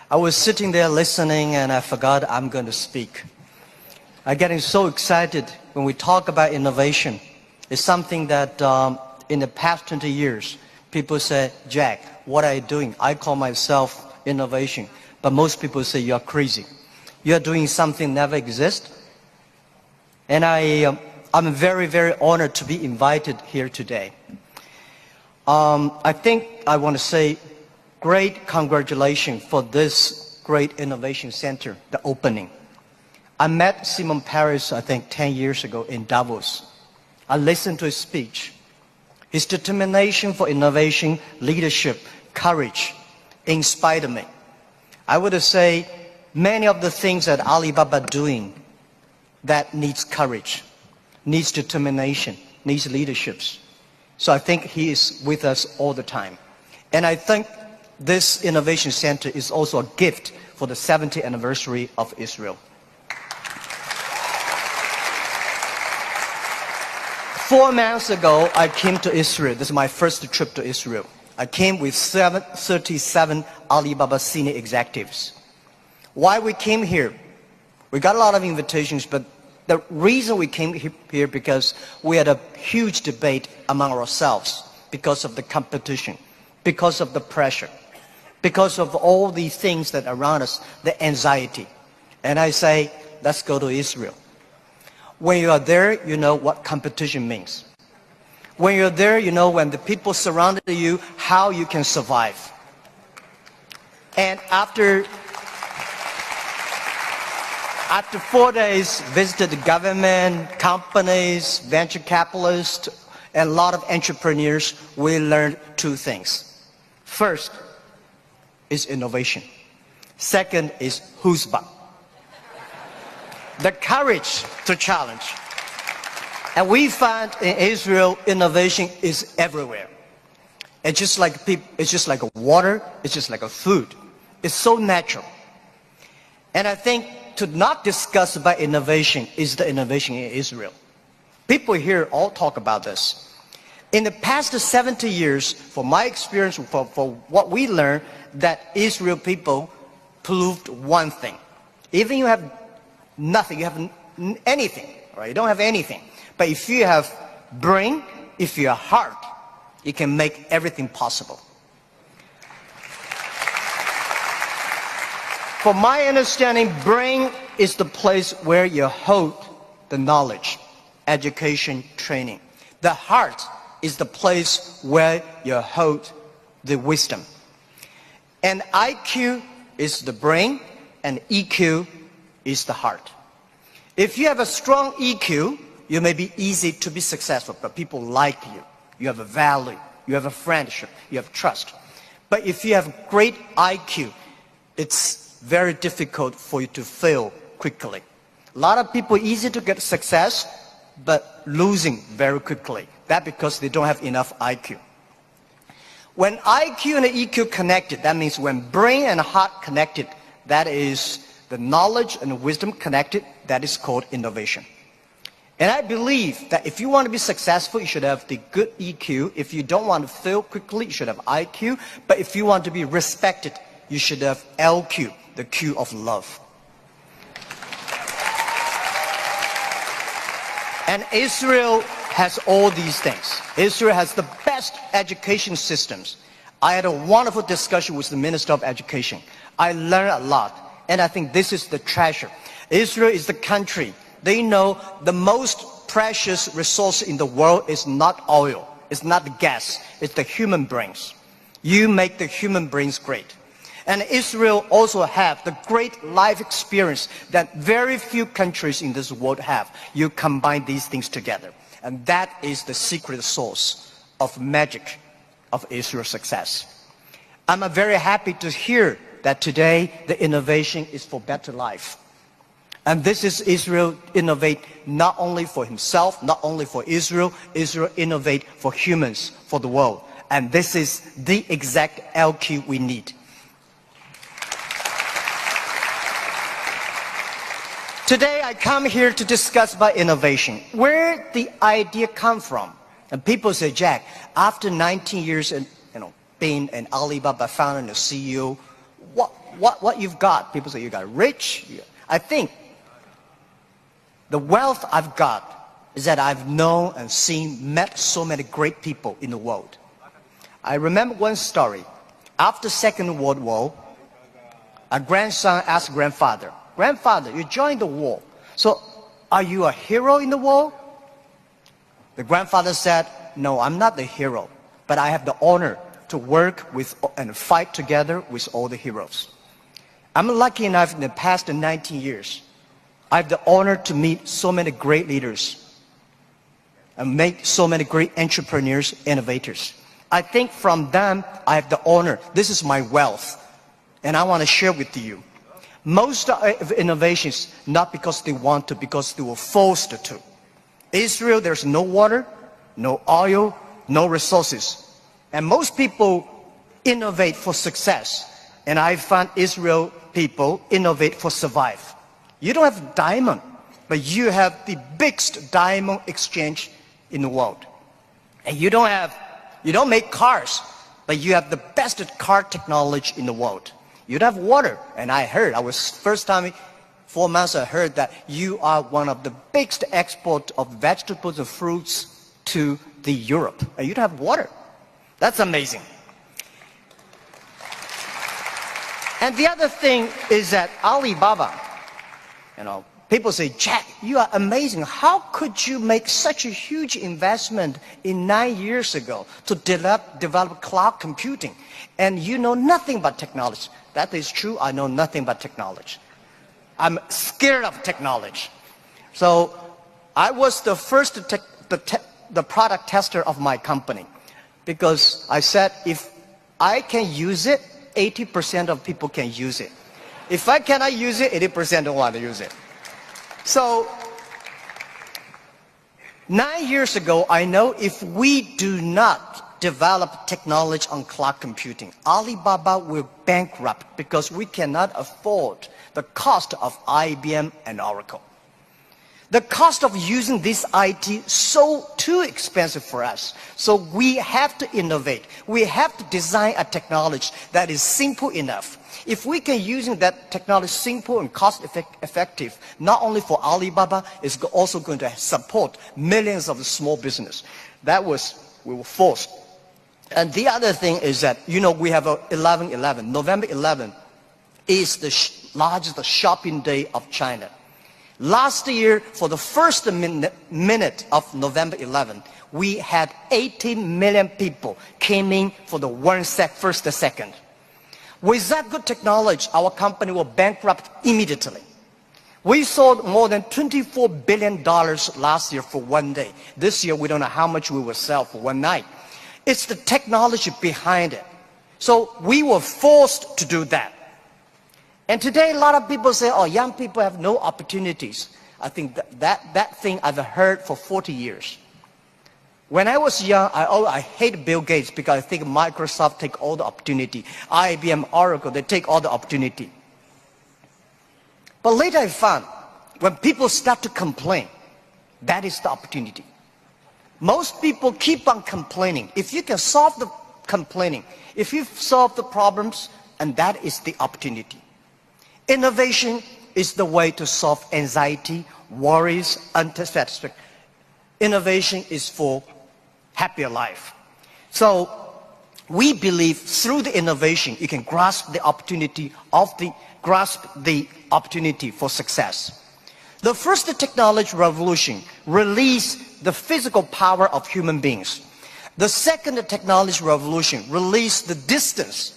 I was sitting there listening and I forgot I'm going to speak. I'm getting so excited when we talk about innovation. It's something that in the past 20 years, people say, Jack, what are you doing? I call myself innovation. But most people say you're crazy. You're doing something never exists. And I'm very, very honored to be invited here today. I think I want to say great congratulations for this great innovation center, the opening. I met Simon Paris, I think, 10 years ago in Davos. I listened to his speech. His determination for innovation, leadership, courage inspired me. I would say many of the things that Alibaba doing that needs courage, needs determination, needs leaderships. So I think he is with us all the time. And I think this innovation center is also a gift for the 70th anniversary of Israel. 4 months ago, I came to Israel. This is my first trip to Israel. I came with 37 Alibaba senior executives. Why we came here? We got a lot of invitations, but the reason we came here because we had a huge debate among ourselves because of the competition, because of the pressure, because of all these things that are around us, the anxiety. And I say, let's go to Israel. When you are there, you know what competition means. When you're there, you know when the people surrounded you, how you can survive. And after 4 days, visited the government, companies, venture capitalists, and a lot of entrepreneurs, we learned 2 things. First is innovation. Second is chutzpah, the courage to challenge. And we find in Israel, innovation is everywhere. It's just like water, it's just like a food. It's so natural. And I think to not discuss about innovation is the innovation in Israel. People here all talk about this. In the past 70 years, from my experience, for what we learned, that Israel people proved one thing. Even you have nothing, you have anything, right? You don't have anything. But if you have brain, if you have heart, you can make everything possible. From my understanding, brain is the place where you hold the knowledge, education, training. The heart is the place where you hold the wisdom. And IQ is the brain, and EQ is the heart. If you have a strong EQ, you may be easy to be successful, but people like you. You have a value, you have a friendship, you have trust. But if you have great IQ, it's very difficult for you to fail quickly. A lot of people easy to get success, but losing very quickly. That's because they don't have enough IQ. When IQ and EQ connected, that means when brain and heart connected, that is the knowledge and wisdom connected, that is called innovation. And I believe that if you want to be successful, you should have the good EQ. If you don't want to fail quickly, you should have IQ. But if you want to be respected, you should have LQ, the Q of love. And Israel has all these things. Israel has the best education systems. I had a wonderful discussion with the Minister of Education. I learned a lot. And I think this is the treasure. Israel is the country. They know the most precious resource in the world is not oil. It's not the gas. It's the human brains. You make the human brains great. And Israel also have the great life experience that very few countries in this world have. You combine these things together. And that is the secret source of magic of Israel's success. I'm very happy to hear that today the innovation is for better life. And this is Israel innovate not only for himself, not only for Israel, Israel innovate for humans, for the world. And this is the exact LQ we need. Today I come here to discuss about innovation. Where the idea come from? And people say, Jack, after 19 years being an Alibaba founder and a CEO, what you've got. People say you got rich. I think the wealth I've got is that I've known and met so many great people in the world. I remember one story. After Second World War, a grandson asked grandfather, "Grandfather, you joined the war. So are you a hero in the war?" The grandfather said, "No, I'm not the hero, but I have the honor to work with and fight together with all the heroes. I'm lucky enough in the past 19 years, I have the honor to meet so many great leaders and make so many great entrepreneurs, innovators. I think from them, I have the honor. This is my wealth, and I want to share with you. Most of innovations, not because they want to, because they were forced to. Israel, there's no water, no oil, no resources. And most people innovate for success. And I find Israel people innovate for survive. You don't have diamond, but you have the biggest diamond exchange in the world. And you don't make cars, but you have the best car technology in the world. You don't have water. And first time, 4 months I heard that you are one of the biggest export of vegetables and fruits to the Europe. And you don't have water. That's amazing. And the other thing is that Alibaba, people say, "Jack, you are amazing. How could you make such a huge investment in 9 years ago to develop cloud computing? And you know nothing about technology." That is true. I know nothing about technology. I'm scared of technology. So I was the first the product tester of my company, because I said, if I can use it, 80% of people can use it. If I cannot use it, 80% don't want to use it. So 9 years ago, I know if we do not develop technology on cloud computing, Alibaba will bankrupt, because we cannot afford the cost of IBM and Oracle. The cost of using this IT is too expensive for us. So we have to innovate. We have to design a technology that is simple enough. If we can use that technology simple and cost effective, not only for Alibaba, it's also going to support millions of small business. We were forced. And the other thing is that, we have 11/11. November 11 is the largest shopping day of China. Last year, for the first minute of November 11, we had 18 million people came in for the first second. With that good technology, our company will bankrupt immediately. We sold more than $24 billion last year for one day. This year, we don't know how much we will sell for one night. It's the technology behind it. So we were forced to do that. And today, a lot of people say, "Oh, young people have no opportunities." I think that thing I've heard for 40 years. When I was young, I hated Bill Gates, because I think Microsoft take all the opportunity. IBM, Oracle, they take all the opportunity. But later I found, when people start to complain, that is the opportunity. Most people keep on complaining. If you can solve the complaining, if you solve the problems, and that is the opportunity. Innovation is the way to solve anxiety, worries, unsatisfaction. Innovation is for happier life. So we believe through the innovation, you can grasp the opportunity for success. The first technology revolution released the physical power of human beings. The second technology revolution released the distance.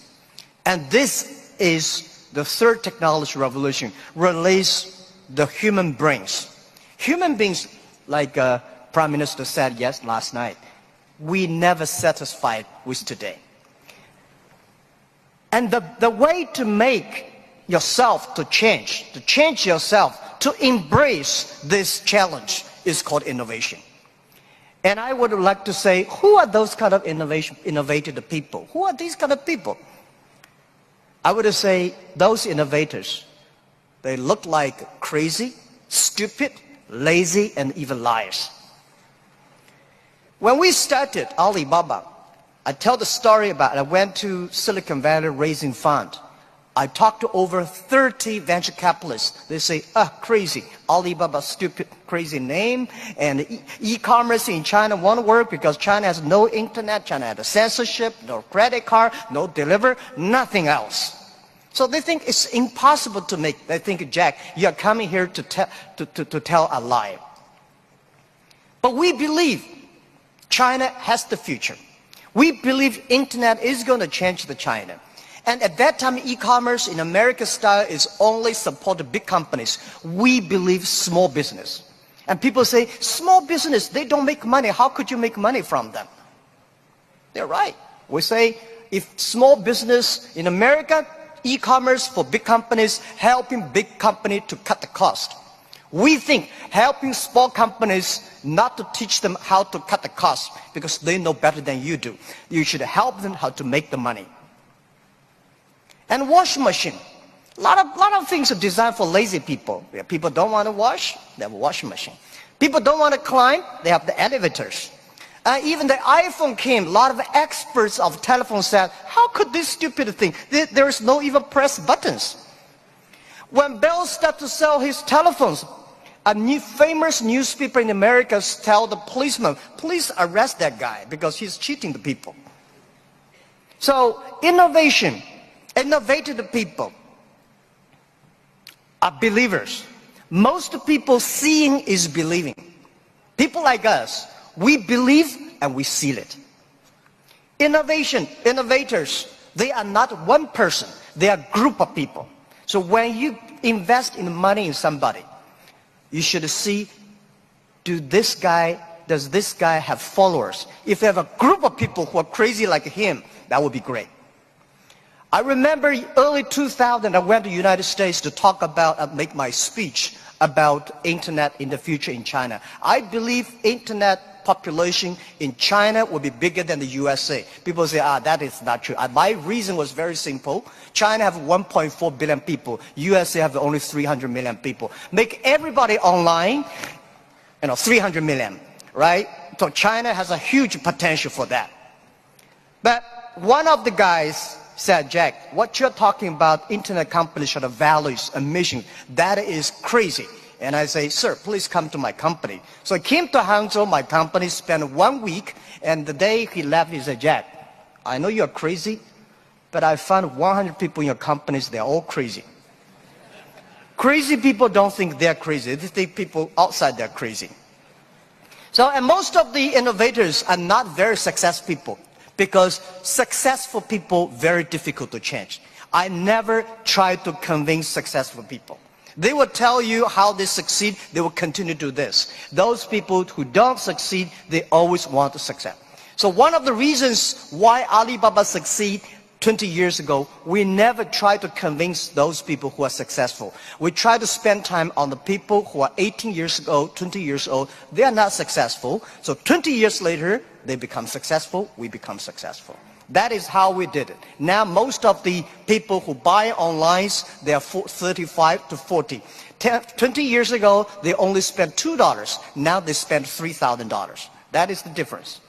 And this is the third technology revolution, release the human brains. Human beings, like Prime Minister said last night, we never satisfied with today. And the way to make yourself to change yourself, to embrace this challenge is called innovation. And I would like to say, who are those kind of innovative people? Who are these kind of people? I would say those innovators, they look like crazy, stupid, lazy, and even liars. When we started Alibaba, I tell the story about I went to Silicon Valley raising fund. I talked to over 30 venture capitalists. They say, crazy. Alibaba, stupid, crazy name. And e-commerce in China won't work because China has no internet, China has censorship, no credit card, no delivery, nothing else. So they think it's impossible to make. They think, Jack, you're coming here to tell a lie. But we believe China has the future. We believe internet is going to change the China. And at that time, e-commerce in American style is only supported big companies. We believe small business. And people say, small business, they don't make money. How could you make money from them? They're right. We say, if small business in America, e-commerce for big companies, helping big company to cut the cost. We think helping small companies not to teach them how to cut the cost because they know better than you do. You should help them how to make the money. And washing machine. A lot of things are designed for lazy people. People don't want to wash, they have a washing machine. People don't want to climb, they have the elevators. Even the iPhone came, a lot of experts of telephone said, how could this stupid thing? There is no even press buttons. When Bell started to sell his telephones, a famous newspaper in America tell the policeman, please arrest that guy because he's cheating the people. So innovation, innovative people are believers. Most people seeing is believing. People like us, we believe and we seal it. Innovation, innovators, they are not one person, they are a group of people. So when you invest in money in somebody, you should see, does this guy have followers? If you have a group of people who are crazy like him, that would be great. I remember early 2000, I went to the United States to talk about, make my speech about internet in the future in China. I believe internet population in China will be bigger than the USA. People say, that is not true. My reason was very simple. China have 1.4 billion people. USA have only 300 million people. Make everybody online, 300 million, right? So China has a huge potential for that. But one of the guys said, Jack, what you're talking about, internet companies should have values and mission. That is crazy. And I say, sir, please come to my company. So I came to Hangzhou, my company, spent 1 week, and the day he left, he said, Jack, I know you're crazy, but I found 100 people in your companies, they're all crazy. Crazy people don't think they're crazy. They think people outside they're crazy. So, and most of the innovators are not very successful people because successful people very difficult to change. I never try to convince successful people. They will tell you how they succeed, they will continue to do this. Those people who don't succeed, they always want to succeed. So one of the reasons why Alibaba succeed 20 years ago, we never try to convince those people who are successful. We try to spend time on the people who are 18 years old, 20 years old. They are not successful. So 20 years later, they become successful, we become successful. That is how we did it. Now most of the people who buy online, they are 35 to 40. 20 years ago, they only spent $2. Now they spend $3,000. That is the difference.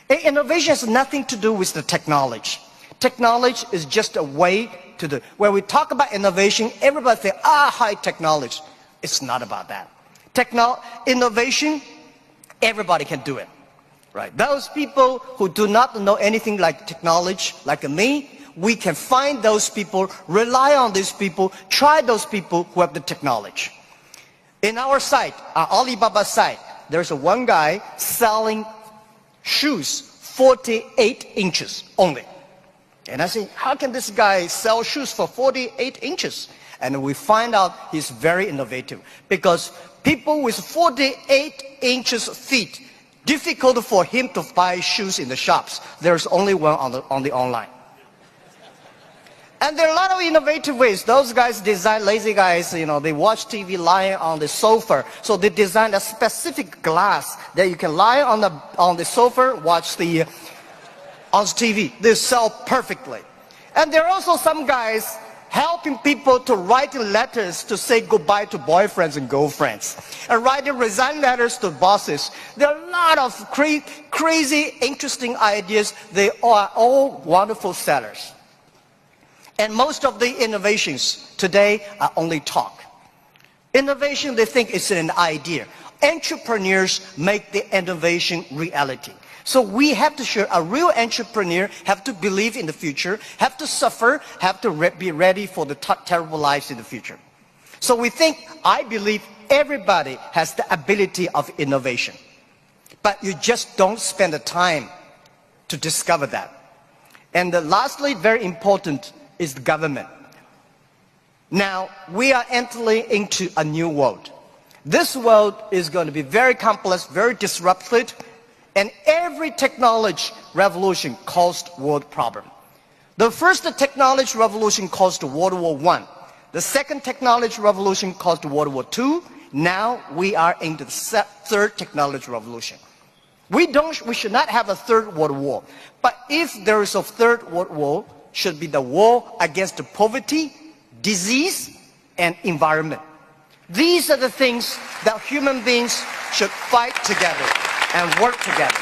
Innovation has nothing to do with the technology. Technology is just a way to do. When we talk about innovation, everybody says, high technology. It's not about that. Innovation, everybody can do it. Right. Those people who do not know anything like technology, like me, we can find those people, rely on these people, try those people who have the technology. In our site, our Alibaba site, there's one guy selling shoes 48 inches only. And I say, how can this guy sell shoes for 48 inches? And we find out he's very innovative because people with 48 inches feet, difficult for him to buy shoes in the shops. There's only one on the online. And there are a lot of innovative ways. Those guys design, lazy guys, they watch TV lying on the sofa. So they designed a specific glass that you can lie on the sofa, watch on TV. They sell perfectly. And there are also some guys helping people to write letters to say goodbye to boyfriends and girlfriends, and writing resign letters to bosses. There are a lot of crazy, interesting ideas. They are all wonderful sellers. And most of the innovations today are only talk. Innovation, they think it's an idea. Entrepreneurs make the innovation reality. So we have to show a real entrepreneur have to believe in the future, have to suffer, have to be ready for the terrible lives in the future. So I believe everybody has the ability of innovation. But you just don't spend the time to discover that. And lastly, very important, is the government. Now, we are entering into a new world. This world is going to be very complex, very disrupted, and every technology revolution caused world problem. The first technology revolution caused World War I. The second technology revolution caused World War II. Now we are in the third technology revolution. We should not have a third world war. But if there is a third world war, should be the war against poverty, disease, and environment. These are the things that human beings should fight together and work together.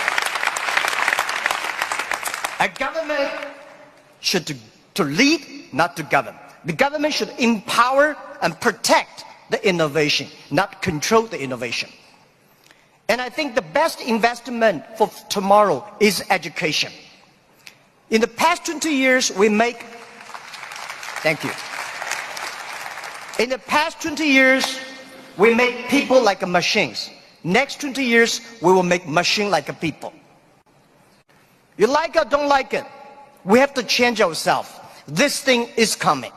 A government should to lead, not to govern. The government should empower and protect the innovation, not control the innovation. And I think the best investment for tomorrow is education. In the past 20 years, thank you. In the past 20 years, we make people like machines. Next 20 years, we will make machines like people. You like it or don't like it, we have to change ourselves. This thing is coming.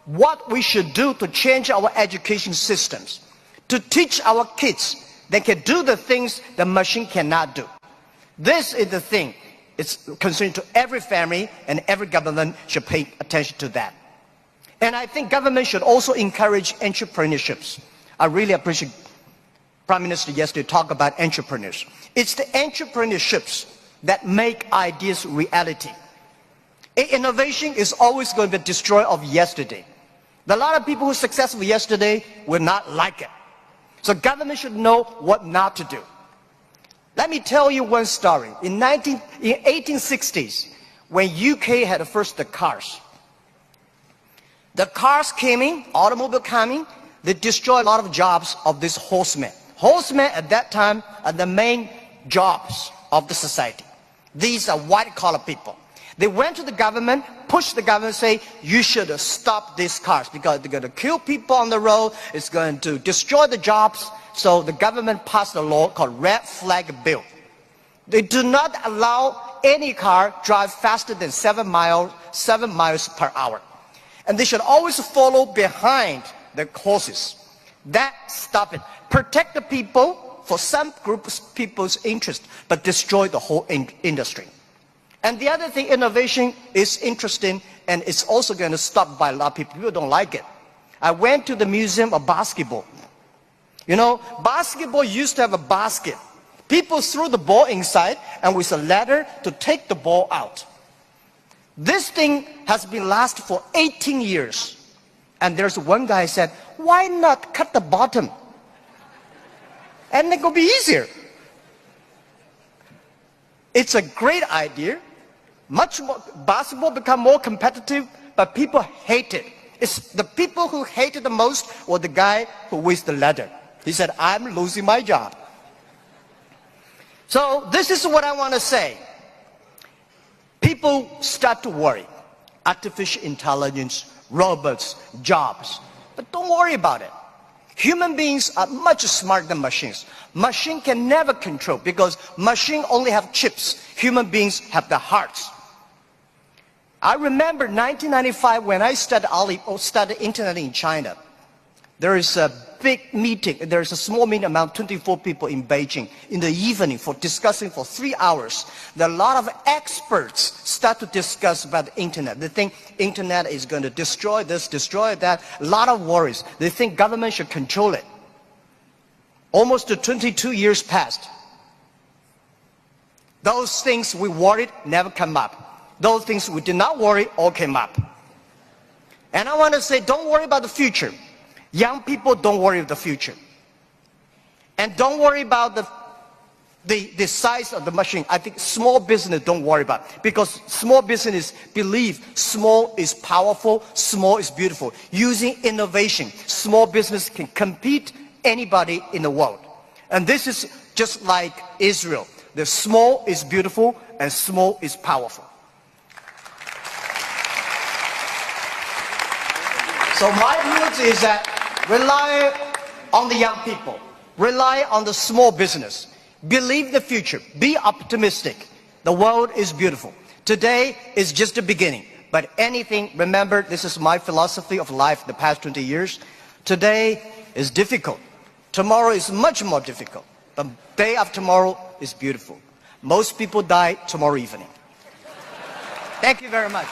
What we should do to change our education systems, to teach our kids they can do the things the machine cannot do. This is the thing. It's concerned to every family, and every government should pay attention to that. And I think government should also encourage entrepreneurships. I really appreciate Prime Minister yesterday talk about entrepreneurs. It's the entrepreneurships that make ideas reality. Innovation is always going to be destroyed of yesterday. A lot of people who are successful yesterday will not like it. So government should know what not to do. Let me tell you one story. In 1860s, when UK had first the cars came in, automobile coming, they destroyed a lot of jobs of these horsemen. Horsemen at that time are the main jobs of the society. These are white-collar people. They went to the government, pushed the government, say, you should stop these cars because they're going to kill people on the road, it's going to destroy the jobs. So the government passed a law called Red Flag Bill. They do not allow any car drive faster than 7 miles per hour. And they should always follow behind the horses. That stop it. Protect the people for some groups of people's interest, but destroy the whole industry. And the other thing, innovation is interesting, and it's also going to stop by a lot of people. People don't like it. I went to the Museum of Basketball. You know, basketball used to have a basket. People threw the ball inside, and with a ladder to take the ball out. This thing has been lasting for 18 years. And there's one guy said, why not cut the bottom? And it will be easier. It's a great idea. Much more, basketball become more competitive, but people hate it. It's the people who hate it the most were the guy who with the ladder. He said, I'm losing my job. So this is what I want to say. People start to worry. Artificial intelligence, robots, jobs. But don't worry about it. Human beings are much smarter than machines. Machine can never control because machine only have chips. Human beings have the hearts. I remember 1995 when I studied internet in China. There is a big meeting. There is a small meeting among 24 people in Beijing in the evening for discussing for 3 hours. There are a lot of experts start to discuss about the internet. They think internet is going to destroy this, destroy that. A lot of worries. They think government should control it. Almost 22 years passed. Those things we worried never come up. Those things we did not worry all came up. And I want to say, don't worry about the future. Young people, don't worry about the future. And don't worry about the the size of the machine, I think small business don't worry about it, because small business believe small is powerful, small is beautiful. Using innovation, small business can compete anybody in the world. And this is just like Israel. The small is beautiful and small is powerful. So my view is that rely on the young people, rely on the small business. Believe the future. Be optimistic. The world is beautiful. Today is just the beginning. But anything, remember, this is my philosophy of life the past 20 years. Today is difficult. Tomorrow is much more difficult. The day after tomorrow is beautiful. Most people die tomorrow evening. Thank you very much.